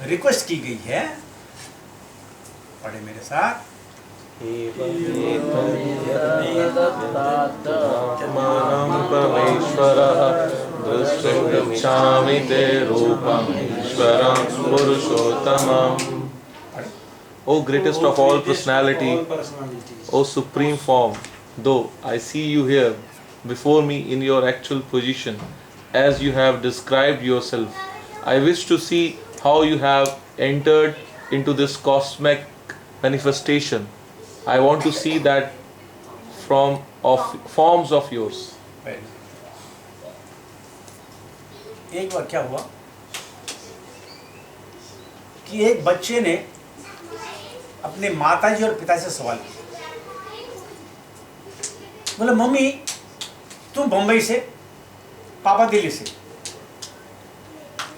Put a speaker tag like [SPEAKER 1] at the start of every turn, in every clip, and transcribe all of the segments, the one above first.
[SPEAKER 1] Request की गई है, पढ़े मेरे साथ।
[SPEAKER 2] दृष्टुमिच्छामि ते रूपम् ईश्वरं पुरुषोत्तमम्। O greatest of all personality, O supreme form, though I see you here before me in your actual position, as you have described yourself, I wish to see how you have entered into this cosmic manifestation. I want to see that forms of yours.
[SPEAKER 1] एक बार क्या हुआ कि एक बच्चे ने अपने माताजी और पिता से सवाल किया, बोले मम्मी तुम बम्बई से, पापा दिल्ली से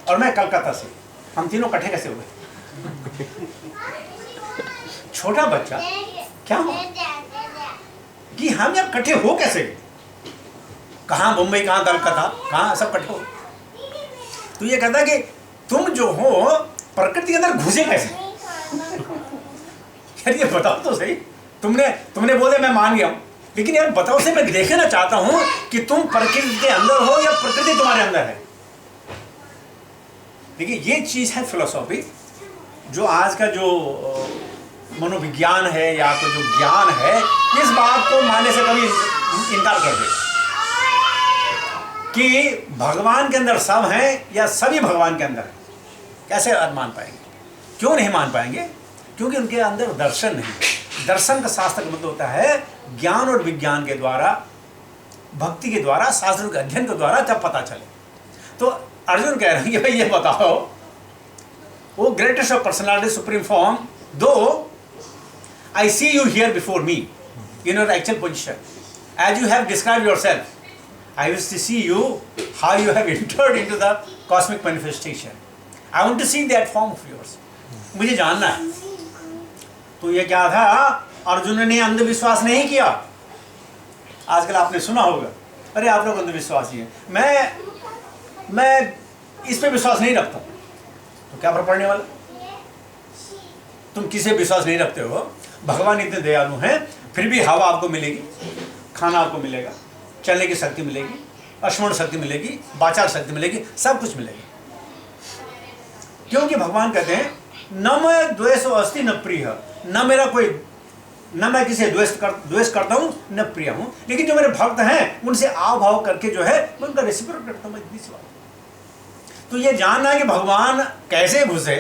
[SPEAKER 1] और मैं कलकत्ता से, हम तीनों इकट्ठे कैसे हुए? छोटा बच्चा क्या हुआ कि हम यार इकट्ठे हो कैसे गए? कहाँ बम्बई, कहाँ कलकत्ता, कहाँ सब इकट्ठे हो? तो ये कहता कि तुम जो हो प्रकृति के अंदर घुसे कैसे? यार ये बताओ तो सही। तुमने बोले मैं मान गया हूं, लेकिन यार बताओ से, मैं देखना चाहता हूं कि तुम प्रकृति के अंदर हो या प्रकृति तुम्हारे अंदर है। देखिए ये चीज है फिलोसॉफी, जो आज का जो मनोविज्ञान है या तो जो ज्ञान है, इस बात को मानने से कभी इनकार कर दे कि भगवान के अंदर सब हैं या सभी भगवान के अंदर है। कैसे मान पाएंगे? क्यों नहीं मान पाएंगे? क्योंकि उनके अंदर दर्शन नहीं। दर्शन का शास्त्र का मतलब होता है ज्ञान और विज्ञान के द्वारा, भक्ति के द्वारा, शास्त्रों के अध्ययन के द्वारा जब पता चले। तो अर्जुन कह रहे हैं कि भाई ये बताओ, वो greatest of personality supreme form, though I see you here before me in your actual position as you have described yourself, I wish to see you how you have entered into the cosmic manifestation. I want to see that form of yours. मुझे जानना है। तो ये क्या था? अर्जुन ने अंधविश्वास नहीं किया। आजकल आपने सुना होगा, अरे आप लोग अंधविश्वासी हैं, मैं इस पे विश्वास नहीं रखता। तो क्या फर्क पड़ने वाला? तुम किसे विश्वास नहीं रखते हो? भगवान इतने दयालु हैं, फिर भी हवा आपको मिलेगी, खाना आपको मिलेगा, चलने की शक्ति मिलेगी, स्मरण शक्ति मिलेगी, वाचाल शक्ति मिलेगी, सब कुछ मिलेगी। क्योंकि भगवान कहते हैं न मैं द्वेषो अस्ति न प्रिय, न मेरा कोई, न मैं किसी द्वेष करता हूं न प्रिय हूं, लेकिन जो मेरे भक्त हैं उनसे आव भाव करके जो है मैं उनका रेसिप्रोकेट करता हूं। इतनी सी बात। तो ये जानना है कि भगवान कैसे घुसे,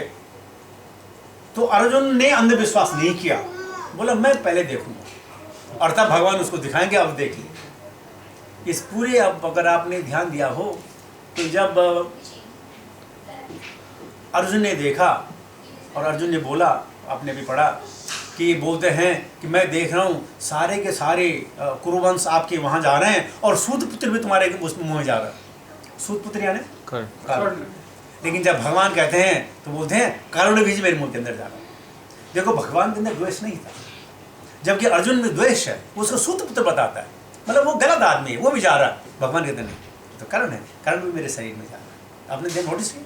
[SPEAKER 1] तो अर्जुन ने अंधविश्वास नहीं किया, बोला मैं पहले देखूंगा और तब भगवान उसको दिखाएंगे, अब देख लीजिए। इस पूरे, अब अगर आपने ध्यान दिया हो तो जब अर्जुन ने देखा और अर्जुन ने बोला, आपने भी पढ़ा कि बोलते हैं कि मैं देख रहा हूँ सारे के सारे कुरुवंश आपके वहाँ जा रहे हैं और सूतपुत्र भी तुम्हारे उस मुँह में जा रहा है। सूतपुत्र यानी कर्ण। लेकिन जब भगवान कहते हैं तो बोलते हैं कर्ण भी मेरे मुँह के अंदर जा रहा है। देखो भगवान के अंदर द्वेष नहीं था, जबकि अर्जुन में द्वेष है, उसको सूतपुत्र बताता है, मतलब वो गलत आदमी है, वो भी जा रहा है, भगवान कहते नहीं, तो कर्ण है, कर्ण भी मेरे शरीर में जा रहा है। आपने नोटिस किया?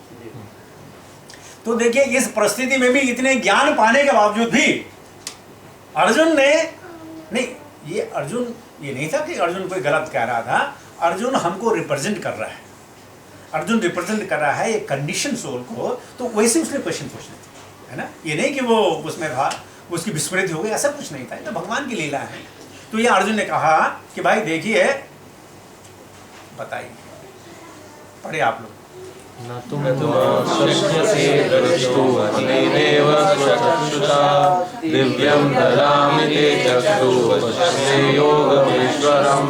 [SPEAKER 1] तो देखिए इस परिस्थिति में भी इतने ज्ञान पाने के बावजूद भी अर्जुन ने नहीं, ये अर्जुन ये नहीं था कि अर्जुन कोई गलत कह रहा था, अर्जुन हमको रिप्रेजेंट कर रहा है, अर्जुन रिप्रेजेंट कर रहा है एक कंडीशन सोल को, तो वैसे उसने क्वेश्चन पूछने थे, है ना। ये नहीं कि वो उसमें था, उसकी विस्मृति हो गई, ऐसा कुछ नहीं था, ये तो भगवान की लीला है। तो ये अर्जुन ने कहा कि भाई देखिए, बताइए, पढ़े आप लोग।
[SPEAKER 2] न तुम शक्यसे द्रष्टुम् अनेनैव स्वचक्षुषा दिव्यं ददामि ते चक्षुः योगमेश्वरम्।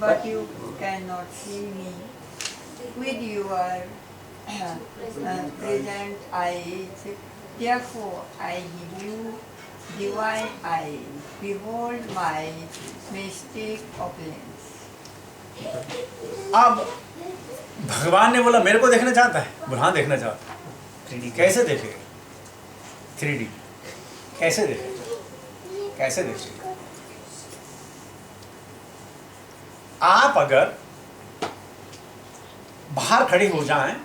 [SPEAKER 3] But you cannot see me with your present eyes. Therefore, I give you divine eyes. Behold my mystic opulence.
[SPEAKER 1] अब भगवान ने बोला मेरे को देखना चाहता है, बोला हाँ देखना चाहता है। 3D कैसे देखेगा? 3D कैसे देखेगा? कैसे देखेगा? आप अगर बाहर खड़ी हो जाएं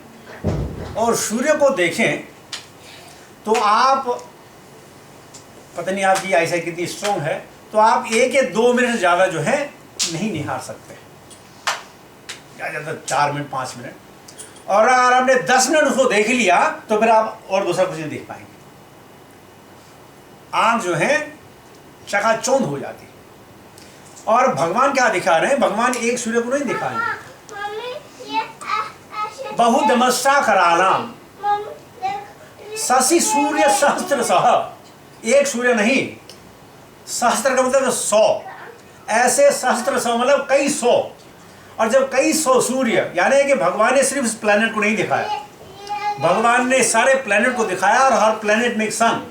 [SPEAKER 1] और सूर्य को देखें तो आप पता नहीं आपकी आईसाइट कितनी स्ट्रॉन्ग है, तो आप 1 या 2 मिनट से ज़्यादा जो है नहीं निहार सकते, ज़्यादा 4 मिनट 5 मिनट। और अगर आपने 10 मिनट उसको देख लिया तो फिर आप और दूसरा कुछ नहीं देख पाएंगे। आँख जो है चकाचौंध हो जाती है। और भगवान क्या दिखा रहे हैं? भगवान एक सूर्य को नहीं दिखाएंगे, बहुदमस्ता करालाम शशि सूर्य सहस्त्र सह, एक सूर्य नहीं, सहस्त्र का मतलब 100, ऐसे सहस्त्र सौ मतलब कई सौ। और जब कई सौ सूर्य, यानी कि भगवान ने सिर्फ इस प्लेनेट को नहीं दिखाया, भगवान ने सारे प्लेनेट को दिखाया और हर प्लेनेट में एक सन।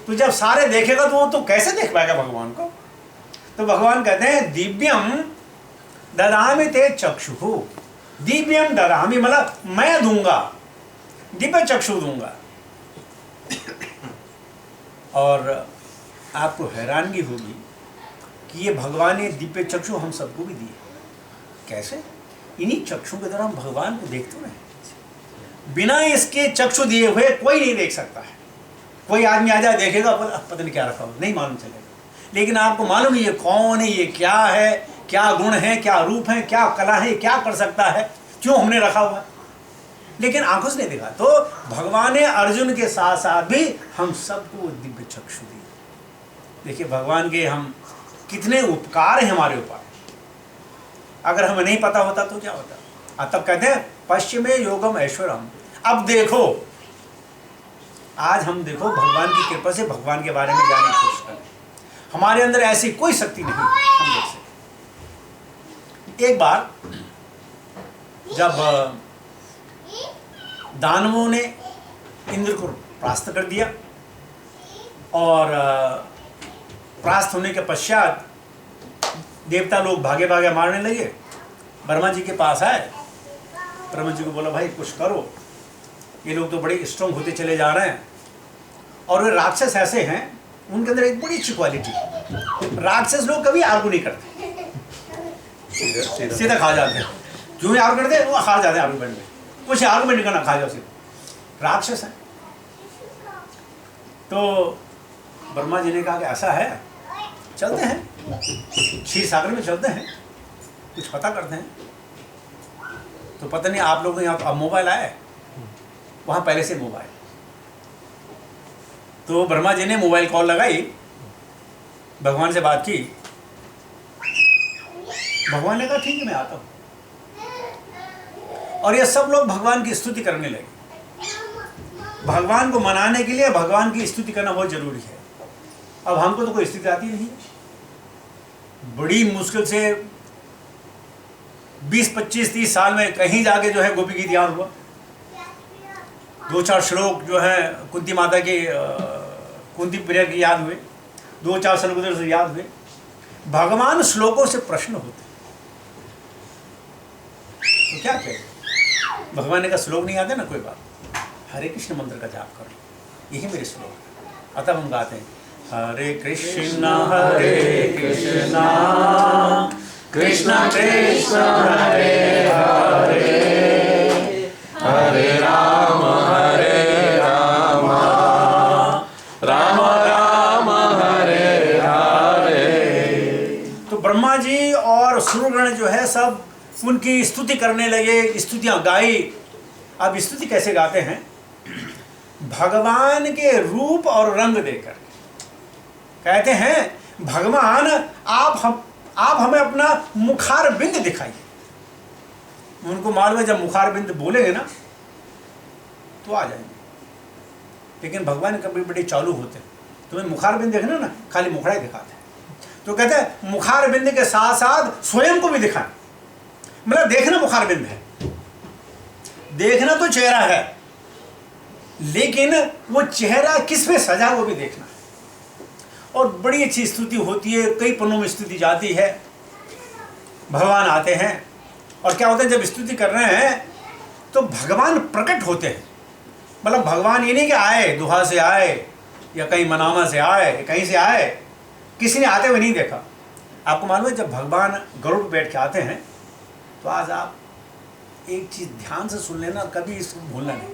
[SPEAKER 1] तो जब सारे देखेगा तो वो तो कैसे देख पाएगा भगवान को? तो भगवान कहते हैं दिव्यम ददामि ते चक्षुः, दिव्यम ददामि मतलब मैं दूंगा, दिव्य चक्षु दूंगा। और आपको हैरानगी होगी कि ये भगवान ने दिव्य चक्षु हम सबको भी दिए। कैसे? इन्हीं चक्षु के द्वारा हम भगवान को देख तो रहे। बिना इसके चक्षु दिए हुए कोई नहीं देख सकता है। कोई आदमी आ जाए देखेगा, पता नहीं क्या रखा हो, नहीं मालूम चलेगा। लेकिन आपको मालूम है ये कौन है, ये क्या है, क्या गुण है, क्या रूप है, क्या कला है, क्या कर सकता है, क्यों हमने रखा हुआ, लेकिन आंखों से नहीं देखा। तो भगवान ने अर्जुन के साथ साथ भी हम सबको दिव्य चक्षु दिए। देखिए भगवान के हम कितने उपकार हैं हमारे ऊपर। अगर हमें नहीं पता होता तो क्या होता। तब कहते हैं पश्चिमे योगम ऐश्वरम। अब देखो, आज हम देखो भगवान की कृपा से भगवान के बारे में जानने की कोशिश करें। हमारे अंदर ऐसी कोई शक्ति नहीं हम देख सकते। एक बार जब दानवों ने इंद्र को परास्त कर दिया और परास्त होने के पश्चात देवता लोग भागे भागे मारने लगे। ब्रह्मा जी के पास आए, ब्रह्मा जी को बोला भाई कुछ करो, ये लोग तो बड़े स्ट्रॉन्ग होते चले जा रहे हैं। और वे राक्षस ऐसे हैं, उनके अंदर एक बड़ी अच्छी क्वालिटी, राक्षस लोग कभी आर्गू नहीं करते, सीधा खा जाते हैं। जो भी आर्गू करते हैं वो हार जाते हैं आर्गूमेंट में, कुछ आर्गूमेंट नहीं करना, खा जाओ सीधा। राक्षस है। तो ब्रह्मा जी ने कहा कि ऐसा है, चलते हैं क्षीर सागर में, चलते हैं कुछ पता करते हैं। तो पता नहीं आप लोग यहाँ अब मोबाइल आए, वहाँ पहले से मोबाइल। तो ब्रह्मा जी ने मोबाइल कॉल लगाई, भगवान से बात की। भगवान ने कहा ठीक है मैं आता हूँ। और ये सब लोग भगवान की स्तुति करने लगे। भगवान को मनाने के लिए भगवान की स्तुति करना बहुत जरूरी है। अब हमको तो कोई स्तुति आती नहीं, बड़ी मुश्किल से 20, 25, 30 साल में कहीं जाके जो है गोपी गीत याद हुआ। 2-4 श्लोक जो है कुंती माता के, कुंती प्रिया के याद हुए, 2-4 श्लोक उधर से याद हुए। भगवान श्लोकों से प्रश्न होते, तो क्या करें? भगवान ने कहा श्लोक नहीं आते ना, कोई बात, हरे कृष्ण मंत्र का जाप करो, यही मेरे श्लोक है। अतः हम गाते हैं हरे कृष्णा कृष्ण कृष्ण हरे हरे, हरे राम राम राम हरे हरे। तो ब्रह्मा जी और सूर्यगण जो है सब उनकी स्तुति करने लगे, स्तुतियाँ गाई। अब स्तुति कैसे गाते हैं? भगवान के रूप और रंग देकर कहते हैं भगवान आप हमें अपना मुखार बिंद दिखाइए। उनको मालूम है जब मुखार बिंद बोलेंगे ना तो आ जाएंगे, लेकिन भगवान कभी बड़े चालू होते हैं। तुम्हें मुखार बिंद देखना ना, खाली मुखड़ा ही दिखाते हैं। तो कहते हैं मुखार बिंद के साथ साथ स्वयं को भी दिखाएं। मतलब देखना मुखार बिंद है, देखना तो चेहरा है, लेकिन वो चेहरा किस में सजा वो भी देखना है। और बड़ी अच्छी स्तुति होती है, कई पन्नों में स्तुति जाती है। भगवान आते हैं और क्या होता है जब स्तुति कर रहे हैं तो भगवान प्रकट होते हैं। मतलब भगवान ये नहीं कि आए, दुहा से आए या कहीं मनामा से आए, कहीं से आए, किसी ने आते हुए नहीं देखा। आपको मालूम है जब भगवान गरुड़ पर बैठ के आते हैं तो आज आप एक चीज़ ध्यान से सुन लेना, कभी इसको भूलना नहीं।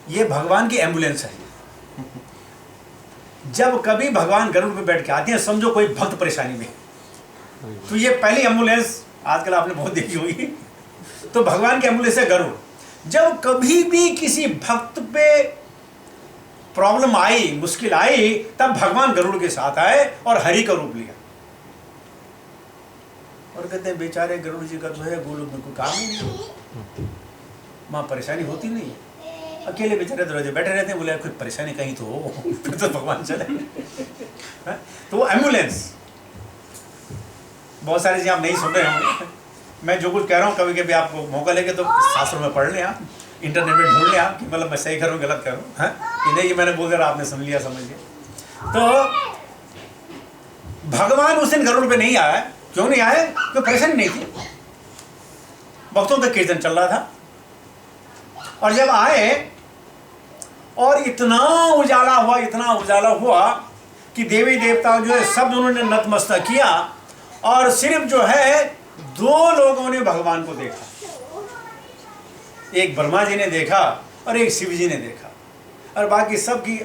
[SPEAKER 1] ये भगवान की एम्बुलेंस है। जब कभी भगवान गरुड़ पे बैठ के आते हैं, समझो कोई भक्त परेशानी में, तो ये पहली एम्बुलेंस आजकल आपने बहुत देखी होगी, तो भगवान की एम्बुलेंस है गरुड़। जब कभी भी किसी भक्त पे प्रॉब्लम आई, मुश्किल आई, तब भगवान गरुड़ के साथ आए और हरि का रूप लिया। और कहते हैं बेचारे गरुड़ जी का जो है गोलोक में कोई काम ही नहीं, वहाँ परेशानी होती नहीं है, अकेले बेचारे दरवाजे बैठे रहते हैं। बोले कोई परेशानी कहीं तो हो, फिर तो भगवान चले। तो वो एम्बुलेंस, बहुत सारी चीज़ें आप नहीं सुन रहे होंगे, मैं जो कुछ कह रहा हूँ कभी कभी आपको मौका लेके तो शास्त्रों में पढ़ लें, आप इंटरनेट में ढूंढ लें आप कि मतलब मैं सही कर रहा हूँ गलत कर रहा हूँ, कि नहीं कि मैंने बोल दिया आपने सुन लिया समझ लिया। तो भगवान उस दिन गरुड़ पे नहीं आया। क्यों नहीं आए? क्योंकि परेशानी नहीं थी, भक्तों का कीर्तन चल रहा था। और जब आए और इतना उजाला हुआ, इतना उजाला हुआ कि देवी देवता जो है सब उन्होंने नतमस्तक किया, और सिर्फ जो है 2 लोगों ने भगवान को देखा, एक ब्रह्मा जी ने देखा और एक शिव जी ने देखा, और बाकी सब की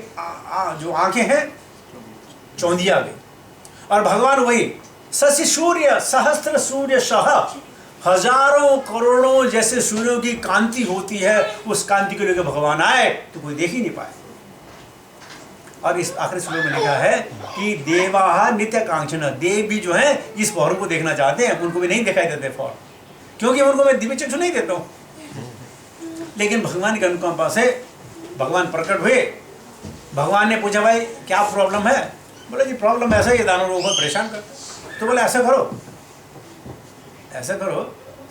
[SPEAKER 1] जो आंखें हैं चौंधिया गई। और भगवान वही शशि सूर्य सहस्त्र सूर्य सह, हजारों करोड़ों जैसे सूर्यों की कांति होती है, उस कांति को लेकर भगवान आए तो कोई देख ही नहीं पाए। और इस आखिरी श्लोक में लिखा है कि देवा नित्य कांक्षण, देव भी जो है इस फौरन को देखना चाहते हैं, उनको भी नहीं दिखाई देते फौरन, क्योंकि उनको मैं दिव्य चक्षु नहीं देता हूँ। लेकिन भगवान के अनुकंपा से भगवान प्रकट हुए। भगवान ने पूछा भाई क्या प्रॉब्लम है? बोले जी प्रॉब्लम ऐसा ही, दानव लोगों को परेशान करते। तो बोले ऐसा करो, ऐसा करो,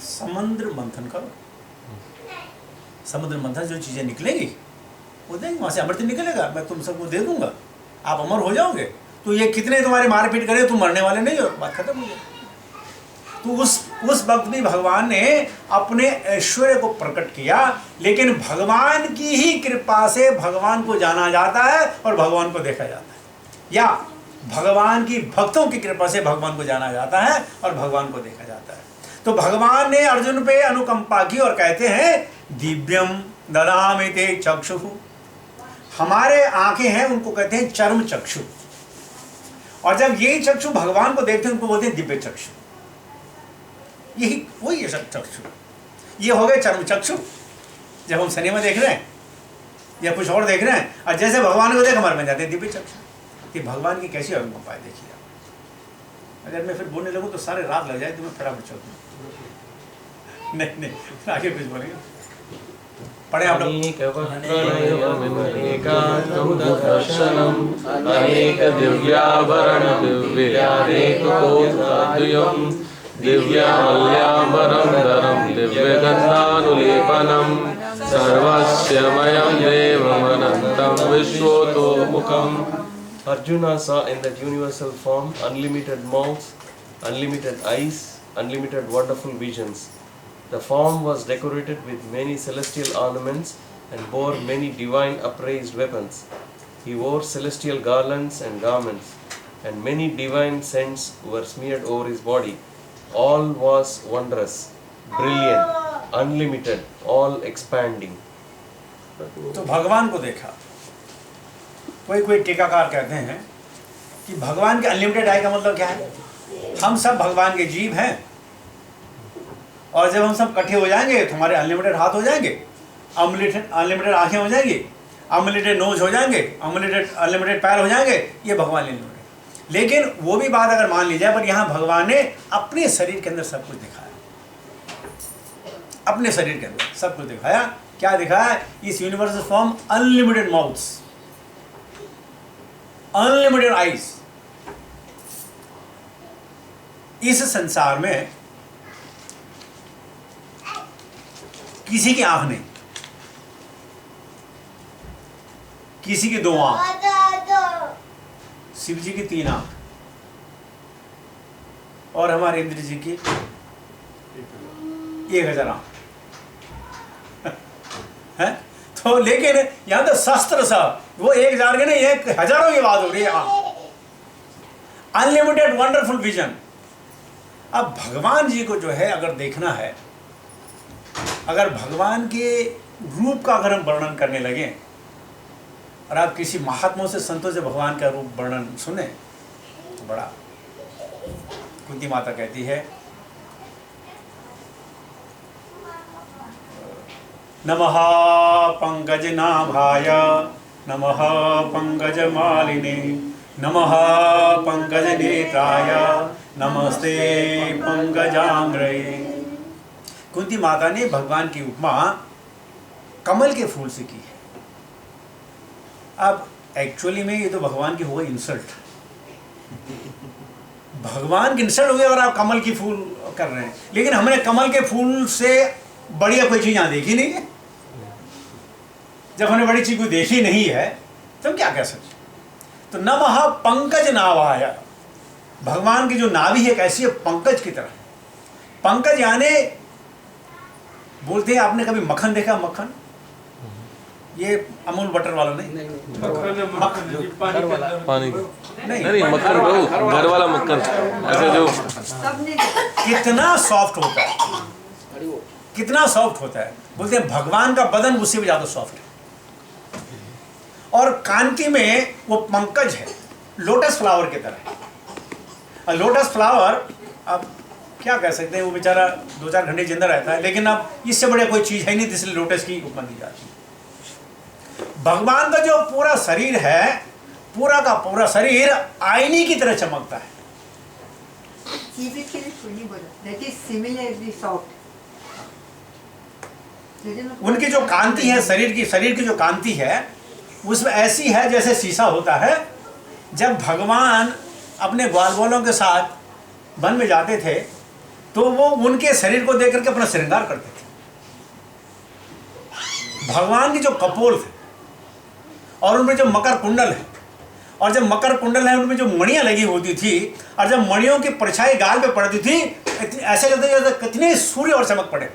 [SPEAKER 1] समुद्र मंथन करो, समुद्र मंथन जो चीज़ें निकलेगी वो देंगे, वहाँ से अमृत निकलेगा, मैं तुम सबको दे दूंगा, आप अमर हो जाओगे। तो ये कितने तुम्हारे मारपीट करे, तुम मरने वाले नहीं हो, बात खत्म हो गई। तो उस वक्त भी भगवान ने अपने ऐश्वर्य को प्रकट किया। लेकिन भगवान की ही कृपा से भगवान को जाना जाता है और भगवान को देखा जाता है, या भगवान की भक्तों की कृपा से भगवान को जाना जाता है और भगवान को देखा जाता है। तो भगवान ने अर्जुन पे अनुकंपा की और कहते हैं दिव्यम ददामि ते चक्षु, हमारे आंखें हैं उनको कहते हैं चर्म चक्षु, और जब यही चक्षु भगवान को देखते हैं उनको बोलते हैं दिव्य चक्षु। यही वही है सब चक्षु, ये हो गए चर्म चक्षु जब हम सिनेमा देख रहे हैं या कुछ और देख रहे हैं, और जैसे भगवान को देख हमारे बन जाते हैं दिव्य चक्षु। कि भगवान की कैसी अनुकंपा है देखिए आप। अगर मैं फिर बोलने लगूँ तो सारे रात लग जाए, तो मैं फटाफट चल दूँ। नहीं आगे कुछ बोलेंगे, पढ़े आप लोग।
[SPEAKER 2] अनेक दिव्याभरण दिव्यानेकोद्वयम् दिव्यामल्याम्बरं धरं दिव्यगन्धानुलेपनं सर्वस्यमयं देवमनन्तं विश्वतोमुखम्। Arjuna saw in that universal form unlimited mouths, unlimited eyes, unlimited wonderful visions. The form was decorated with many celestial ornaments and bore many divine upraised weapons. He wore celestial garlands and garments, and many divine scents were smeared over his body. All was wondrous, brilliant, unlimited, all expanding.
[SPEAKER 1] तो भगवान को देखा। कोई टीकाकार कहते हैं कि भगवान के अनलिमिटेड आई का मतलब क्या है? हम सब भगवान के जीव हैं, और जब हम सब इकट्ठे हो जाएंगे तो हमारे अनलिमिटेड हाथ हो जाएंगे, अनलिमिटेड आंखें हो जाएंगी, अनलिमिटेड नोज हो जाएंगे, अनलिमिटेड पैर हो जाएंगे, ये भगवान अनलिमिटेड। लेकिन वो भी बात अगर मान ली जाए, पर यहाँ भगवान ने अपने शरीर के अंदर सब कुछ दिखाया, अपने शरीर के अंदर सब कुछ दिखाया। क्या दिखाया? इस universal form unlimited mouths, unlimited eyes. इस संसार में किसी की आंख नहीं, किसी की 2 आंख, शिव जी की 3 आंख, और हमारे इंद्र जी की 1000 आंख है। तो लेकिन यहां तो शस्त्र सब वो 1000 के नहीं, 1000 की बात हो रही है। Unlimited wonderful vision. अब भगवान जी को जो है अगर देखना है अगर भगवान के रूप का अगर हम वर्णन करने लगे और आप किसी महात्माओं से संतों से भगवान का रूप वर्णन सुने तो बड़ा, कुंती माता कहती है नमः पंकजनाभाय नमः पंकजमालिने नमः पंकजनेत्राय नमस्ते पंकजांग्रये। कुंती माता ने भगवान की उपमा कमल के फूल से की है। अब एक्चुअली में ये तो भगवान की हो गई इंसल्ट, भगवान की इंसल्ट हो गई अगर आप कमल की फूल कर रहे हैं, लेकिन हमने कमल के फूल से बढ़िया कोई चीज यहां देखी नहीं है। जब हमने बड़ी चीज को देखी नहीं है तो हम क्या कह सकते। तो नमः पंकज नाभाय, भगवान की जो नाभि है कैसी है, पंकज की तरह। पंकज यानी बोलते हैं, आपने कभी मक्खन देखा? मक्खन, ये अमूल बटर वाला नहीं,
[SPEAKER 2] पानी नहीं मक्खन बहू, घर वाला मक्खन ऐसे जो
[SPEAKER 1] कितना सॉफ्ट होता है, कितना सॉफ्ट होता है। बोलते हैं भगवान का बदन उससे भी ज्यादा सॉफ्ट है और कांति में वो पंकज है, लोटस फ्लावर की तरह। लोटस फ्लावर अब क्या कह सकते हैं, वो बेचारा 2-4 घंटे जिंदा रहता है, लेकिन अब इससे बड़े कोई चीज है नहीं, इसलिए लोटस की उपमा दी जाती है। भगवान का जो पूरा शरीर है, पूरा का पूरा शरीर आईने की तरह चमकता है। उनकी जो कांति है, शरीर की जो कांति है उसमें ऐसी है जैसे शीशा होता है। जब भगवान अपने ग्वालवालों के साथ वन में जाते थे तो वो उनके शरीर को देख करके अपना श्रृंगार करते थे। भगवान की जो कपोल थे और उनमें जो मकर कुंडल है, और जब मकर कुंडल है उनमें जो मणियां लगी होती थी, और जब मणियों की परछाई गाल पे पड़ती थी ऐसे लगता जैसे कितने सूर्य और चमक पड़े।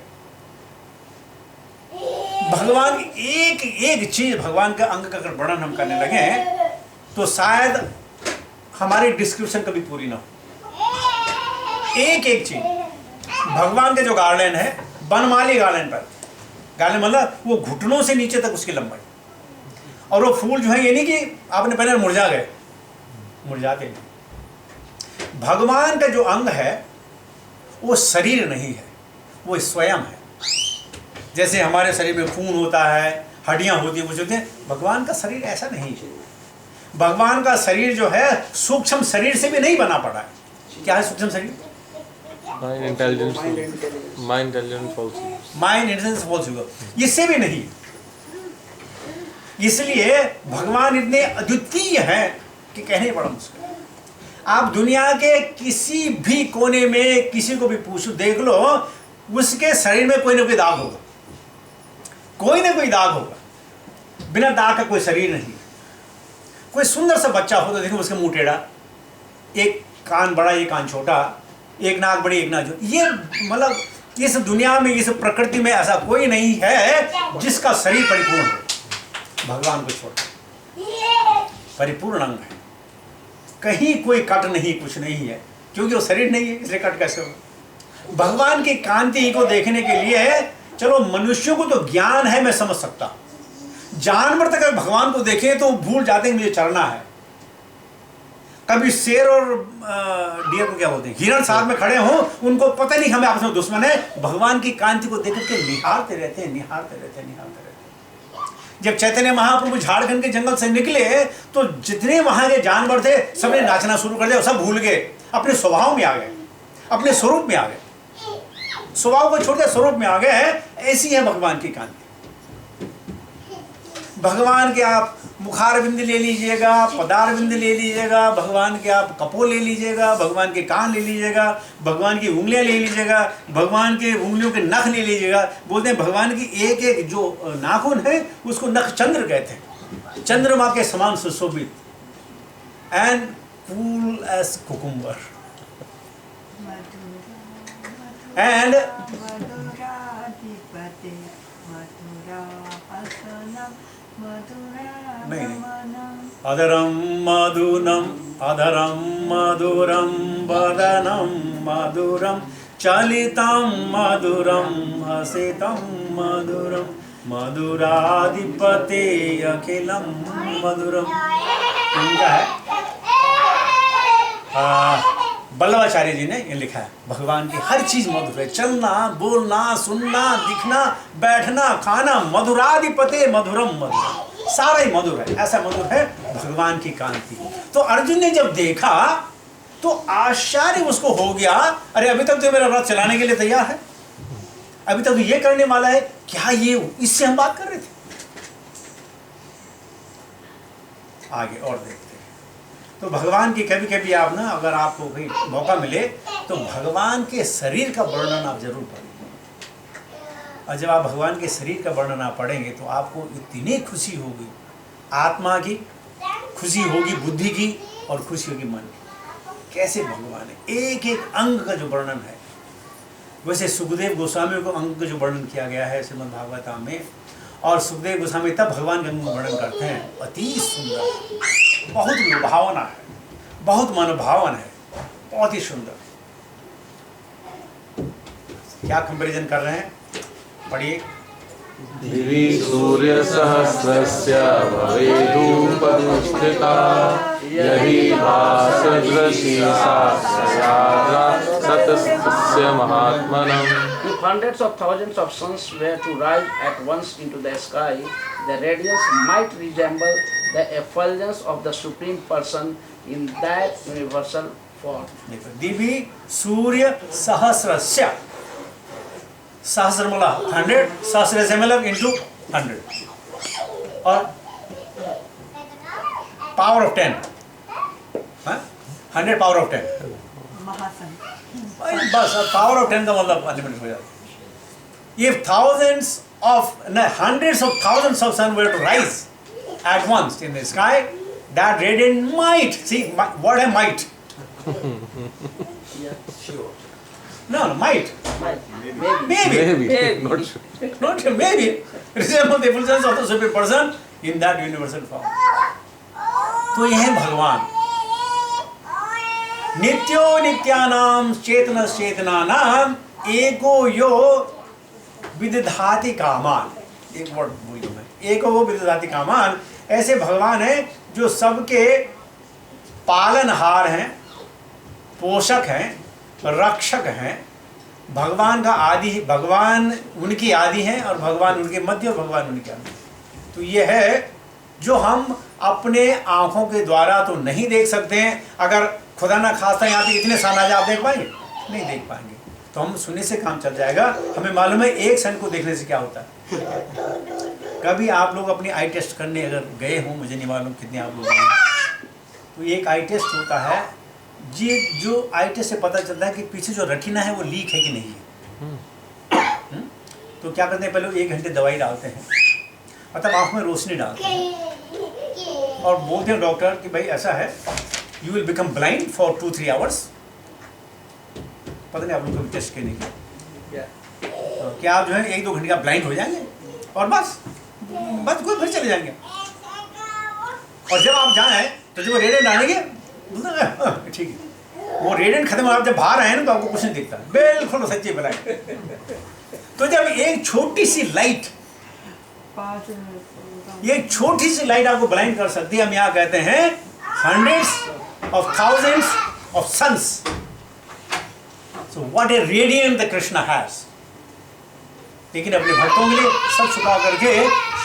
[SPEAKER 1] भगवान एक एक चीज, भगवान के अंग का अगर वर्णन हम करने लगे तो शायद हमारी डिस्क्रिप्शन कभी पूरी ना हो। एक एक चीज, भगवान के जो गार्डन है, बनमाली गार्डन पर, गार्डन मतलब वो घुटनों से नीचे तक उसकी लंबाई, और वो फूल जो है ये नहीं कि आपने पहले मुरझा गए, मुरझाते नहीं। भगवान का जो अंग है वो शरीर नहीं है, वो स्वयं है। जैसे हमारे शरीर में खून होता है, हड्डियां होती है, कुछ होते हैं, भगवान का शरीर ऐसा नहीं है। भगवान का शरीर जो है सूक्ष्म शरीर से भी नहीं बना पड़ा है। क्या है सूक्ष्म शरीर?
[SPEAKER 2] माइंड इंटेलिजेंस
[SPEAKER 1] फॉल्स, इससे भी नहीं। इसलिए भगवान इतने अद्वितीय हैं कि कहने बड़ा मुश्किल है। आप दुनिया के किसी भी कोने में किसी को भी पूछो, देख लो, उसके शरीर में कोई ना कोई दाग होगा, कोई ना कोई दाग होगा। बिना दाग का कोई शरीर नहीं। कोई सुंदर सा बच्चा हो तो देखो उसका मुंह टेढ़ा, एक कान बड़ा एक कान छोटा, एक नाक बड़ी एक नाक छोटी। ये मतलब इस दुनिया में, इस प्रकृति में ऐसा कोई नहीं है जिसका शरीर परिपूर्ण हो। भगवान को छोड़ परिपूर्ण अंग है, कहीं कोई कट नहीं, कुछ नहीं है, क्योंकि वो शरीर नहीं है, इसलिए कट कैसे हो। भगवान की कांति को देखने के लिए, चलो मनुष्यों को तो ज्ञान है, मैं समझ सकता, जानवर तक अगर भगवान को देखें तो भूल जाते हैं मुझे चढ़ना है। कभी शेर और डियर को क्या बोलते हैं, हिरण साथ में खड़े हों, उनको पता नहीं हमें आपस में दुश्मन है, भगवान की कांति को देख के निहारते रहते हैं, निहारते रहते हैं, निहारते रहते हैं। जब चैतन्य महाप्रभु झारखंड के जंगल से निकले तो जितने वहां के जानवर थे सबने नाचना शुरू कर दिया, सब भूल गए, अपने स्वभाव में आ गए, अपने स्वरूप में आ गए, स्वभाव को छोड़ दिया, स्वरूप में आ गए हैं। ऐसी है भगवान की कांति। भगवान के आप मुखार बिंद ले लीजिएगा, पदार बिंद ले लीजिएगा, भगवान के आप कपोल ले लीजिएगा, भगवान के कान ले लीजिएगा, भगवान की उंगलियां ले लीजिएगा, भगवान के उंगलियों के नख ले लीजिएगा। बोलते हैं भगवान की एक एक जो नाखून है उसको नख चंद्र कहते हैं, चंद्रमा के समान सुशोभित, and cool as cucumber, and अधरम मधुरम, अधरम मधुरम, वदनम मधुरम, चलितं मधुरं हसितं मधुरं मधुराधिपते अखिलं मधुरम। उनका है बल्लभाचार्य जी ने ये लिखा है, भगवान की हर चीज मधुर है, चलना बोलना सुनना दिखना बैठना खाना, मधुराधिपते मधुरम मधुरम, सारा ही मधुर है, ऐसा मधुर है भगवान की कांति। तो अर्जुन ने जब देखा तो आश्चर्य उसको हो गया, अरे अभी तक तो मेरा रथ चलाने के लिए तैयार है, अभी तक तो ये करने वाला है, क्या ये इससे हम बात कर रहे थे। आगे और देखते हैं। तो भगवान की कभी कभी आप ना, अगर आपको कोई मौका मिले तो भगवान के शरीर का वर्णन आप जरूर पढ़ें, और जब आप भगवान के शरीर का वर्णन आप पढ़ेंगे तो आपको इतनी खुशी होगी, आत्मा की खुशी होगी, बुद्धि की, और खुशी होगी मन की। कैसे भगवान है, एक एक अंग का जो वर्णन है, वैसे सुखदेव गोस्वामी को अंग का जो वर्णन किया गया है श्रीमद् भागवतम में, और सुखदेव गोस्वामी तब भगवान का अंग का वर्णन करते हैं, अति सुंदर, बहुत लुभावना है, बहुत मनोभावन है, बहुत ही सुंदर। क्या कंपैरिजन कर रहे हैं, पढ़िए।
[SPEAKER 2] दिवि सूर्य सहस्रस्य भवेदुपस्थिता यही भासदृशी सहस्रयात्रा सतस्य महात्मनम्।
[SPEAKER 4] If hundreds of thousands of suns were to rise at once into the sky, the radiance might resemble the effulgence of the Supreme Person in that universal form.
[SPEAKER 1] दिवि सूर्य सहस्रस्य, सहस्र मतलब 100, सहस्र से मतलब into 100, और पावर ऑफ 10, 100 पावर ऑफ 10, बस power of 10 का मतलब अनलिमिटेड हो जाता है। If thousands of, no, hundreds of thousands of sun were to rise at once in the sky, that radiant might, see what a might.
[SPEAKER 4] Yeah, sure.
[SPEAKER 1] No, might. Maybe.
[SPEAKER 2] Not sure.
[SPEAKER 1] Not sure, maybe. Resemble the effulgence of the Supreme Person in that universal form. तो यह है भगवान। नित्यो नित्यानाम चेतनस् चेतनानाम एको यो विदधाति कामान, एक word बोली मैं, एको वो विदधाति कामान। ऐसे भगवान है जो सबके पालनहार हैं, पोषक हैं, रक्षक हैं। भगवान का आदि, भगवान उनकी आदि हैं और भगवान उनके मध्य और भगवान उनके आदि। तो ये है जो हम अपने आँखों के द्वारा तो नहीं देख सकते हैं। अगर खुदा ना खास्ता यहाँ पे इतने सानाजा आप देख पाएंगे? नहीं देख पाएंगे। तो हम सुनने से काम चल जाएगा। हमें मालूम है एक सन को देखने से क्या होता है। कभी आप लोग अपनी आई टेस्ट करने अगर गए हों, मुझे नहीं मालूम कितने आप लोग गए, तो एक आई टेस्ट होता है जी, जो आई टेस्ट से पता चलता है कि पीछे जो रेटिना है वो लीक है कि नहीं है। तो क्या करते हैं, पहले 1 घंटे दवाई डालते हैं, मतलब आँख में रोशनी डालते हैं और बोलते हैं डॉक्टर कि भाई ऐसा है, you will become blind for 2-3 hours. पता नहीं आप लोग कभी टेस्ट के नहीं किया, तो क्या आप जो है 1-2 घंटे का ब्लाइंड हो जाएंगे और बस कोई फिर चले जाएंगे। और जब आप जाएँ तो जब रेडियंट आएंगे ठीक है, वो रेडियंट खत्म, आप जब बाहर आए ना तो आपको कुछ नहीं दिखता, बिल्कुल सच्ची ब्लाइंड। तो जब एक छोटी सी लाइट, ये छोटी सी लाइट आपको ब्लाइंड कर सकती है, हम यहाँ कहते हैं hundreds of thousands of suns. So what a radiance the Krishna has. लेकिन अपने भक्तों के लिए सब छुपा करके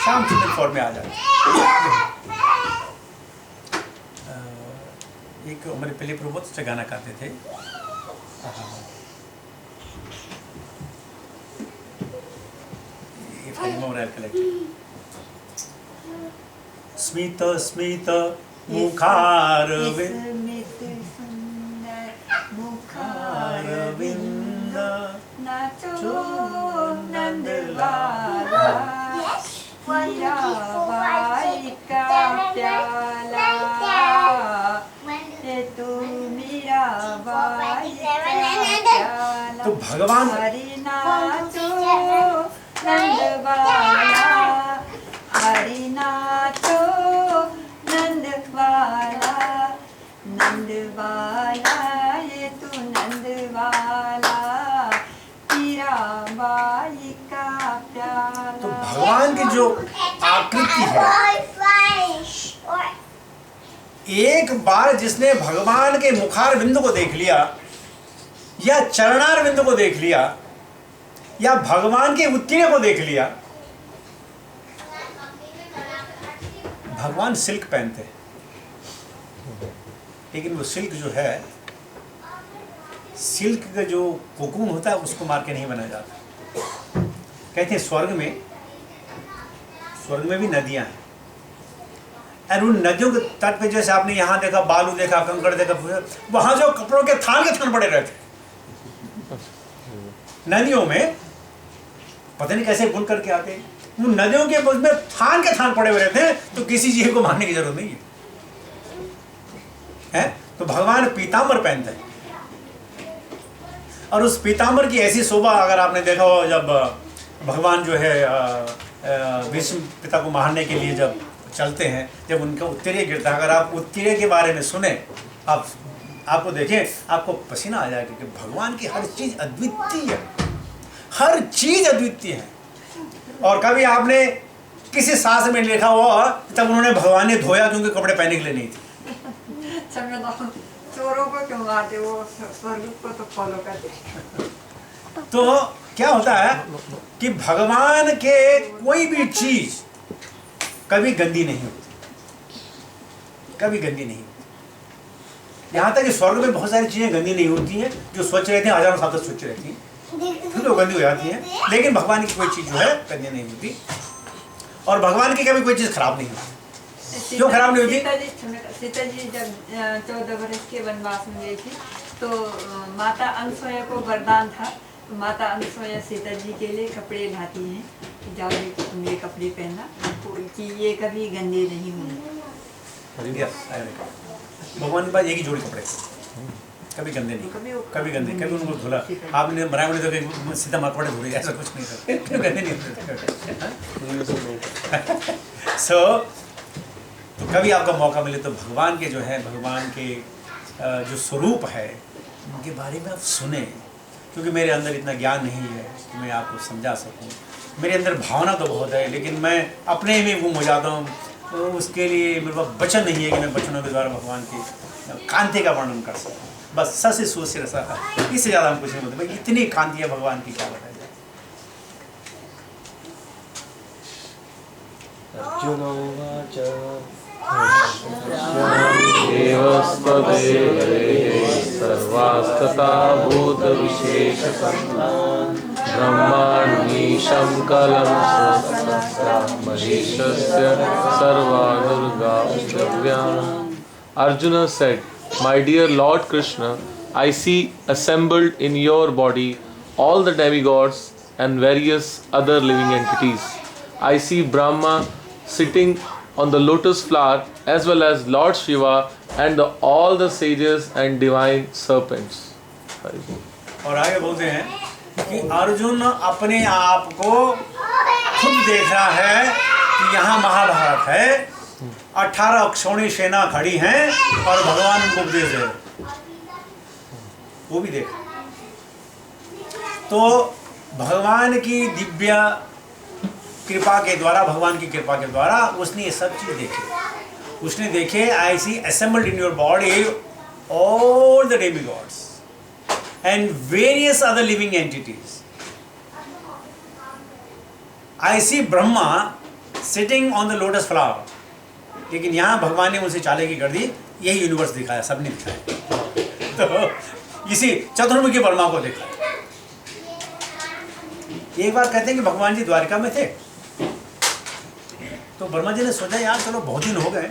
[SPEAKER 1] शाम सुंदर फॉर्म में आ जाए। एक हमारे पहले प्रभु बहुत अच्छा गाना गाते थे, स्मित स्मित मुखारविंद
[SPEAKER 3] नाचो नंदलाला, मीराबाई का प्याला, ये तो मीराबाई का प्याला।
[SPEAKER 1] तो भगवान
[SPEAKER 3] हरि नाचो नंदवाला, हरि नाचो नंदवाला, नंदवाला ये तू नंदवाला,
[SPEAKER 1] जो आकृति है, एक बार जिसने भगवान के मुखार बिंदु को देख लिया या चरणार बिंदु को देख लिया या भगवान के उत्तीर्ण को देख लिया। भगवान सिल्क पहनते हैं, लेकिन वो सिल्क जो है, सिल्क का जो कोकून होता है उसको मार के नहीं बनाया जाता। कहते हैं स्वर्ग में भी नदियां हैं, और उन नदियों के तट पे जैसे आपने यहाँ देखा बालू देखा, कंकड़ देखा, वहां जो कपड़ों के थान पड़े रहते नदियों में, पता नहीं कैसे भूल करके आते, उन नदियों के उसमें थान पड़े हुए रहते हैं, तो किसी जीव को मारने की जरूरत नहीं है। तो भगवान पीताम्बर पहनते हैं, और उस पीताम्बर की ऐसी शोभा अगर आपने देखा हो, जब भगवान जो है विष्णु पिता को मारने के लिए जब चलते हैं, जब उनका उत्तीर्ण गिरता है, अगर आप उत्तीर्ण के बारे में सुने, आपको देखें, आपको पसीना आ जाएगा कि भगवान की हर चीज अद्वितीय है, हर चीज अद्वितीय है। और कभी आपने किसी शास्त्र में लिखा हुआ तब उन्होंने भगवान ने धोया क्योंकि कपड़े पहनने के लिए नहीं थे।
[SPEAKER 3] चोरों को क्यों मारते, वो स्वर्ग को तो फॉलो करते।
[SPEAKER 1] तो क्या होता है कि भगवान के कोई भी चीज कभी गंदी नहीं होती, कभी गंदी नहीं होती। यहाँ तक कि स्वर्ग में बहुत सारी चीजें गंदी नहीं होती हैं, जो स्वच्छ रहती हैं, हजारों साल तक स्वच्छ रहती हैं, फिर तो गंदी हो जाती हैं, लेकिन भगवान की कोई चीज जो है गंदी नहीं होती, और भगवान की कभी कोई चीज खराब नहीं होती। क्यों खराब नहीं होती?
[SPEAKER 3] सीता जी जब 14 वर्ष के वनवास में गई थी, तो माता अनसुया को वरदान था, तो माता अनसुया सीता जी के लिए कपड़े लाती हैं कि जाओ तुम ये कपड़े पहनना कि ये कभी गंदे नहीं होंगे।
[SPEAKER 1] भगवान के पास एक ही जोड़ी कपड़े, कभी गंदे नहीं, कभी उनको धुला आपने बनाए बने तो सीधा मार कपड़े धुले, ऐसा कुछ नहीं करते, गंदे नहीं होते। तो कभी आपका मौका मिले तो भगवान के जो है, भगवान के जो स्वरूप है उनके बारे में आप सुने, क्योंकि मेरे अंदर इतना ज्ञान नहीं है कि मैं आपको समझा सकूं। मेरे अंदर भावना तो बहुत है, लेकिन मैं अपने में गुम हो जाता हूँ, तो उसके लिए मेरे पास वचन नहीं है कि मैं वचनों के द्वारा भगवान की कांति का वर्णन कर सकूँ। बस सस से सोच से रसा, इससे ज़्यादा हम कुछ नहीं बोलते। भाई इतनी कांति है भगवान की, क्या बताया जाए।
[SPEAKER 2] अर्जुन उवाच सर्वास्तथा भूतविशेषसङ्घान् ब्रह्माण्डमीशं कलं महेशस्य सर्वानुर्गाव्यान्. Arjuna said, "My dear Lord Krishna, I see assembled in your body all the demigods and various other living entities. I see Brahma sitting on the lotus flower, as well as Lord Shiva and all the sages and divine serpents."
[SPEAKER 1] और आगे बोलते हैं कि अर्जुन अपने आप को खुद देख रहा है कि यहाँ महाभारत है, 18 अक्षौणी सेना खड़ी हैं और भगवान उनको उपदेश दे रहे, वो भी देखा। तो भगवान की दिव्य कृपा के द्वारा, भगवान की कृपा के द्वारा उसने ये सब चीज देखी। उसने देखे, I see assembled in your body all the demigods and various other living entities. I see Brahma sitting on the lotus flower. लेकिन यहाँ भगवान ने उनसे चाले की कर दी, यही यूनिवर्स दिखाया, सबने दिखाया. तो इसी चतुर्मुखी ब्रह्मा को देखा. एक बार कहते हैं कि भगवान जी द्वारिका में थे, तो ब्रह्मा जी ने सोचा यार चलो बहुत दिन हो गए,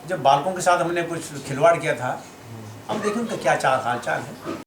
[SPEAKER 1] जब बालकों के साथ हमने कुछ खिलवाड़ किया था, अब देखो उनका क्या हाल चाल है.